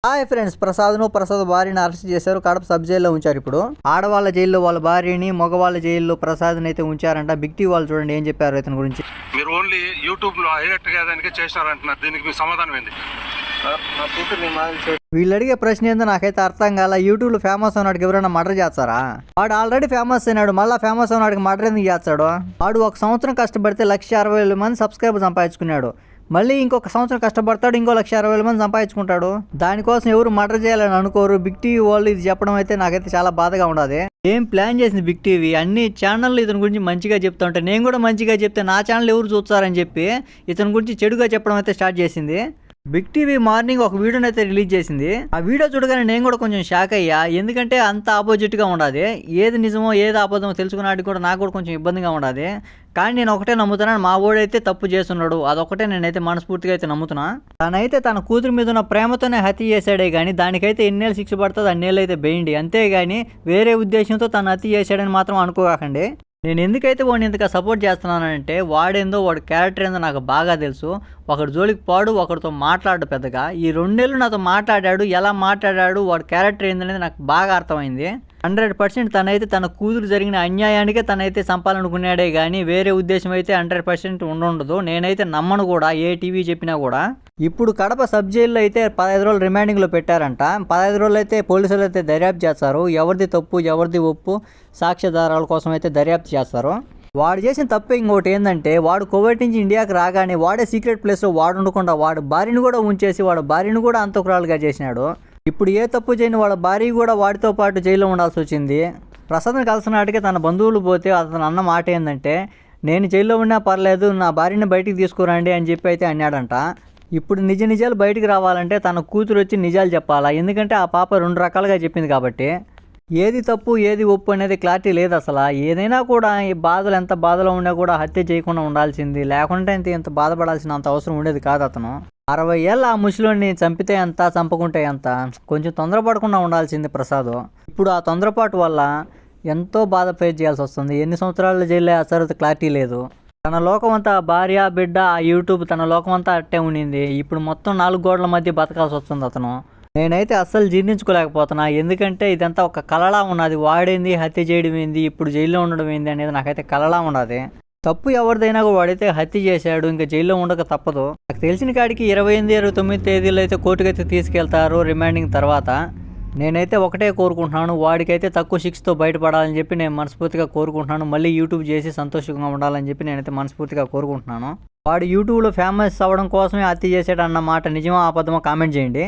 Hi friends, Prasad భార్యని arrest చేశారు. Kadapa sub జైల్లో ఉంచారు. ఇప్పుడు ఆడవాళ్ళ జైల్లో వాళ్ళ భార్యని, మగవాళ్ళ జైల్లో ప్రసాద్ని అయితే ఉంచారంట. బిగ్ టీవీ వాళ్ళు చూడండి ఏం చెప్పారు ఇతని గురించి. మీరు ఓన్లీ యూట్యూబ్ లో హైలైట్ చేయడానికి చేసినారంటున్నారు. దీనికి మీ సమాధానం ఏంది? వీళ్ళు అడిగే ప్రశ్న ఏందో నాకైతే అర్థం కాల. యూట్యూబ్ లో ఫేమస్ అయినాడికి ఎవరైనా మర్డర్ చేస్తారా? వాడు ఆల్రెడీ ఫేమస్ అయినాడు, మళ్ళీ ఫేమస్ అయినాడికి మర్డర్ ఎందుకు చేస్తాడు? వాడు ఒక సంవత్సరం కష్టపడితే 1,60,000 మంది సబ్స్క్రైబర్ సంపాదించుకున్నాడు. మళ్ళీ ఇంకొక సంవత్సరం కష్టపడతాడు, ఇంకో 1,60,000 మంది సంపాదించుకుంటాడు. దానికోసం ఎవరు మర్డర్ చేయాలని అనుకోరు. బిగ్ టీవీ వాళ్ళు ఇది చెప్పడం అయితే నాకైతే చాలా బాధగా ఉండదు. ఏం ప్లాన్ చేసింది బిగ్ టీవీ? అన్ని ఛానళ్ళు ఇతని గురించి మంచిగా చెప్తా ఉంటే నేను కూడా మంచిగా చెప్తే నా ఛానల్ ఎవరు చూస్తారని చెప్పి ఇతని గురించి చెడుగా చెప్పడం అయితే స్టార్ట్ చేసింది. బిగ్ టీవీ మార్నింగ్ ఒక వీడియోని అయితే రిలీజ్ చేసింది. ఆ వీడియో చూడగానే నేను కూడా కొంచెం షాక్ అయ్యా. ఎందుకంటే అంత ఆపోజిట్గా ఉండదు. ఏది నిజమో ఏది అబద్ధమో తెలుసుకున్నాడు కూడా నాకు కూడా కొంచెం ఇబ్బందిగా ఉండదు. కానీ నేను ఒకటే నమ్ముతున్నాను, మా ఓడైతే తప్పు చేస్తున్నాడు, అదొకటే నేనైతే మనస్ఫూర్తిగా అయితే నమ్ముతున్నా. తనైతే తన కూతురు మీద ఉన్న ప్రేమతోనే హత్య చేశాడే కానీ దానికైతే ఎన్నేళ్ళు శిక్ష పడుతుంది అన్నేళ్ళు అయితే వేయండి. అంతేగాని వేరే ఉద్దేశంతో తను హత్య చేశాడని మాత్రం అనుకోకండి. నేను ఎందుకైతే వాడిని ఇంతగా సపోర్ట్ చేస్తున్నానంటే వాడేందో వాడి క్యారెక్టర్ ఏందో నాకు బాగా తెలుసు. ఒకటి జోలికి పాడు, ఒకరితో మాట్లాడు పెద్దగా. ఈ 2 నెలలు నాతో మాట్లాడాడు, ఎలా మాట్లాడాడు, వాడి క్యారెక్టర్ ఏందనేది నాకు బాగా అర్థమైంది. 100% తనైతే తన కూతురు జరిగిన అన్యాయానికే తనైతే చంపాలనుకున్నాడే కానీ వేరే ఉద్దేశం అయితే 100% ఉండదు. నేనైతే నమ్మను కూడా, ఏ టీవీ చెప్పినా కూడా. ఇప్పుడు కడప సబ్ జైల్లో అయితే 15 రోజులు రిమాండింగ్లో పెట్టారంట. 15 రోజులు అయితే పోలీసులు అయితే దర్యాప్తు చేస్తారు. ఎవరిది తప్పు ఎవరిది ఒప్పు సాక్ష్యాధారాల కోసం అయితే దర్యాప్తు చేస్తారు. వాడు చేసిన తప్పు ఇంకోటి ఏంటంటే వాడు కోవిడ్ నుంచి ఇండియాకి రాగానే వాడే సీక్రెట్ ప్లేస్లో వాడు ఉండకుండా వాడు భార్యను కూడా ఉంచేసి వాడు భార్యను కూడా అంతకురాలుగా చేసినాడు. ఇప్పుడు ఏ తప్పు చేయని వాళ్ళ భార్య కూడా వాడితో పాటు జైల్లో ఉండాల్సి వచ్చింది. ప్రసాద్ని కలిసిన నాటికే తన బంధువులు పోతే అతను అన్న మాట ఏంటంటే నేను జైల్లో ఉన్నా పర్లేదు, నా భార్యని బయటికి తీసుకురండి అని చెప్పి అయితే అన్నాడంట. ఇప్పుడు నిజాలు బయటికి రావాలంటే తన కూతురు వచ్చి నిజాలు చెప్పాలా, ఎందుకంటే ఆ పాప 2 రకాలుగా చెప్పింది కాబట్టి. ఏది తప్పు ఏది ఒప్పు అనేది క్లారిటీ లేదు అసలు. ఏదైనా కూడా ఈ బాధలు ఎంత బాధలో ఉన్నా కూడా హత్య చేయకుండా ఉండాల్సింది, లేకుంటే ఇంత బాధపడాల్సిన అంత అవసరం ఉండేది కాదు. అతను 60 ఏళ్ళ ఆ ముసలోడిని చంపితే ఎంత, చంపకుంటే ఎంత, కొంచెం తొందరపడకుండా ఉండాల్సింది ప్రసాద్. ఇప్పుడు ఆ తొందరపాటు వల్ల ఎంతో బాధ ఫేస్ చేయాల్సి వస్తుంది. ఎన్ని సంవత్సరాల జైల్లో వేస్తారో క్లారిటీ లేదు. తన లోకం అంతా భార్య బిడ్డ ఆ యూట్యూబ్ తన లోకం అంతా అట్టే ఉండింది. ఇప్పుడు మొత్తం 4 గోడల మధ్య బతకాల్సి వస్తుంది అతను. నేనైతే అస్సలు జీర్ణించుకోలేకపోతున్నా. ఎందుకంటే ఇదంతా ఒక కలలా ఉన్నది. వాడేంది, హత్య చేయడం ఏంది, ఇప్పుడు జైల్లో ఉండడం ఏంది అనేది నాకైతే కలలా ఉన్నది. తప్పు ఎవరిదైనా వాడైతే హత్య చేశాడు, ఇంకా జైల్లో ఉండక తప్పదు. నాకు తెలిసిన కాడికి 28, 29 తేదీలో అయితే కోర్టుకైతే తీసుకెళ్తారు రిమాండింగ్ తర్వాత. నేనైతే ఒకటే కోరుకుంటున్నాను, వాడికైతే తక్కువ శిక్షతో బయటపడాలని చెప్పి నేను మనస్ఫూర్తిగా కోరుకుంటున్నాను. మళ్ళీ యూట్యూబ్ చేసి సంతోషంగా ఉండాలని చెప్పి నేనైతే మనస్ఫూర్తిగా కోరుకుంటున్నాను. వాడు యూట్యూబ్లో ఫేమస్ అవ్వడం కోసమే హత్య చేశాడు అన్న మాట నిజమో అబద్ధమో కామెంట్ చేయండి.